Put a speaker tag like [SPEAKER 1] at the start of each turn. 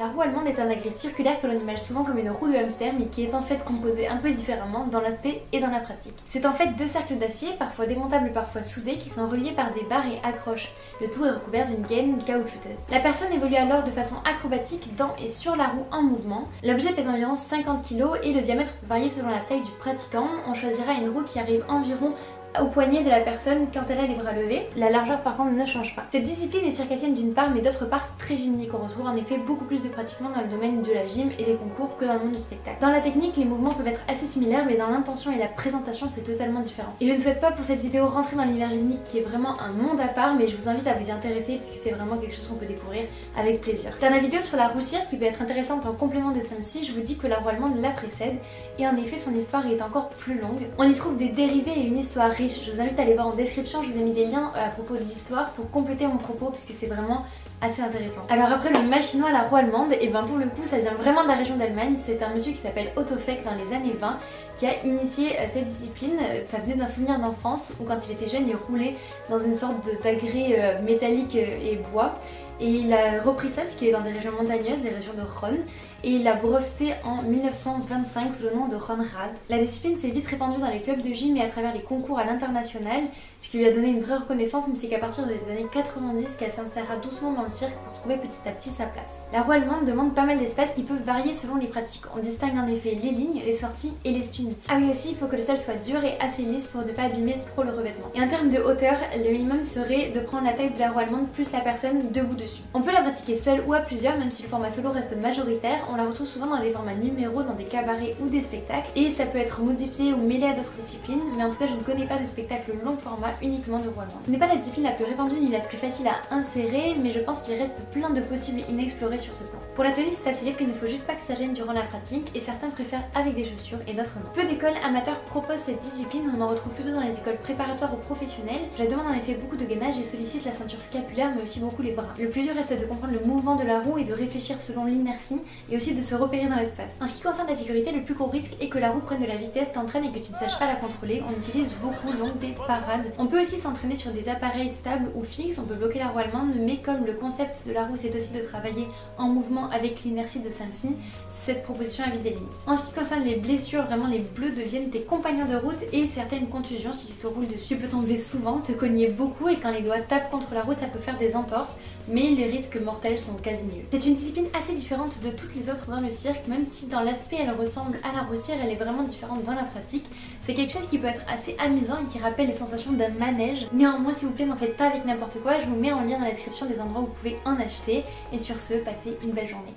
[SPEAKER 1] La roue allemande est un agrès circulaire que l'on imagine souvent comme une roue de hamster mais qui est en fait composée un peu différemment dans l'aspect et dans la pratique. C'est en fait deux cercles d'acier, parfois démontables parfois soudés, qui sont reliés par des barres et accroches. Le tout est recouvert d'une gaine caoutchouteuse. La personne évolue alors de façon acrobatique dans et sur la roue en mouvement. L'objet pèse environ 50 kg et le diamètre peut varier selon la taille du pratiquant. On choisira une roue qui arrive environ au poignet de la personne quand elle a les bras levés. La largeur par contre ne change pas. Cette discipline est circassienne d'une part mais d'autre part très gymnique. On retrouve en effet beaucoup plus de pratiquants dans le domaine de la gym et des concours que dans le monde du spectacle. Dans la technique, les mouvements peuvent être assez similaires mais dans l'intention et la présentation c'est totalement différent. Et je ne souhaite pas pour cette vidéo rentrer dans l'univers gymnique qui est vraiment un monde à part, mais je vous invite à vous y intéresser parce que c'est vraiment quelque chose qu'on peut découvrir avec plaisir. Dans la vidéo sur la roue cirque qui peut être intéressante en complément de celle-ci, je vous dis que la roue allemande la précède et en effet son histoire est encore plus longue. On y trouve des dérivés et une histoire riche. Je vous invite à aller voir en description, je vous ai mis des liens à propos de l'histoire pour compléter mon propos parce que c'est vraiment assez intéressant. Alors après le machinois, la roue allemande, et ben pour le coup ça vient vraiment de la région d'Allemagne. C'est un monsieur qui s'appelle Otto Feck dans les années 20 qui a initié cette discipline. Ça venait d'un souvenir d'enfance où quand il était jeune il roulait dans une sorte d'agrès métallique et bois. Et il a repris ça parce qu'il est dans des régions montagneuses, des régions de Rhône, et il l'a breveté en 1925 sous le nom de Rhônrad. La discipline s'est vite répandue dans les clubs de gym et à travers les concours à l'international, ce qui lui a donné une vraie reconnaissance, mais c'est qu'à partir des années 90 qu'elle s'installera doucement dans le cirque pour trouver petit à petit sa place. La roue allemande demande pas mal d'espace qui peut varier selon les pratiques. On distingue en effet les lignes, les sorties et les spins. Ah oui aussi, il faut que le sol soit dur et assez lisse pour ne pas abîmer trop le revêtement. Et en termes de hauteur, le minimum serait de prendre la taille de la roue allemande plus la personne debout dessus. On peut la pratiquer seule ou à plusieurs, même si le format solo reste majoritaire. On la retrouve souvent dans des formats numéros, dans des cabarets ou des spectacles, et ça peut être modifié ou mêlé à d'autres disciplines, mais en tout cas je ne connais pas de spectacle long format uniquement de roue allemande. Ce n'est pas la discipline la plus répandue ni la plus facile à insérer, mais je pense qu'il reste plein de possibles inexplorés sur ce plan. Pour la tenue, c'est assez libre qu'il ne faut juste pas que ça gêne durant la pratique, et certains préfèrent avec des chaussures et d'autres non. Peu d'écoles amateurs proposent cette discipline, on en retrouve plutôt dans les écoles préparatoires ou professionnelles. Je demande en effet beaucoup de gainage et sollicite la ceinture scapulaire mais aussi beaucoup les bras. Le plus dur reste de comprendre le mouvement de la roue et de réfléchir selon l'inertie et aussi de se repérer dans l'espace. En ce qui concerne la sécurité, le plus gros risque est que la roue prenne de la vitesse, t'entraîne et que tu ne saches pas la contrôler. On utilise beaucoup donc des parades. On peut aussi s'entraîner sur des appareils stables ou fixes, on peut bloquer la roue allemande, mais comme le concept de la roue c'est aussi de travailler en mouvement avec l'inertie de celle-ci, cette proposition a vite des limites. En ce qui concerne les blessures, vraiment les bleus deviennent tes compagnons de route et certaines contusions si tu te roules dessus. Tu peux tomber souvent, te cogner beaucoup et quand les doigts tapent contre la roue ça peut faire des entorses, mais les risques mortels sont quasi nuls. C'est une discipline assez différente de toutes les autres dans le cirque, même si dans l'aspect elle ressemble à la roue cirque, elle est vraiment différente dans la pratique. C'est quelque chose qui peut être assez amusant et qui rappelle les sensations d'un manège. Néanmoins s'il vous plaît n'en faites pas avec n'importe quoi, je vous mets en lien dans la description des endroits où vous pouvez en acheter et sur ce, passez une belle journée.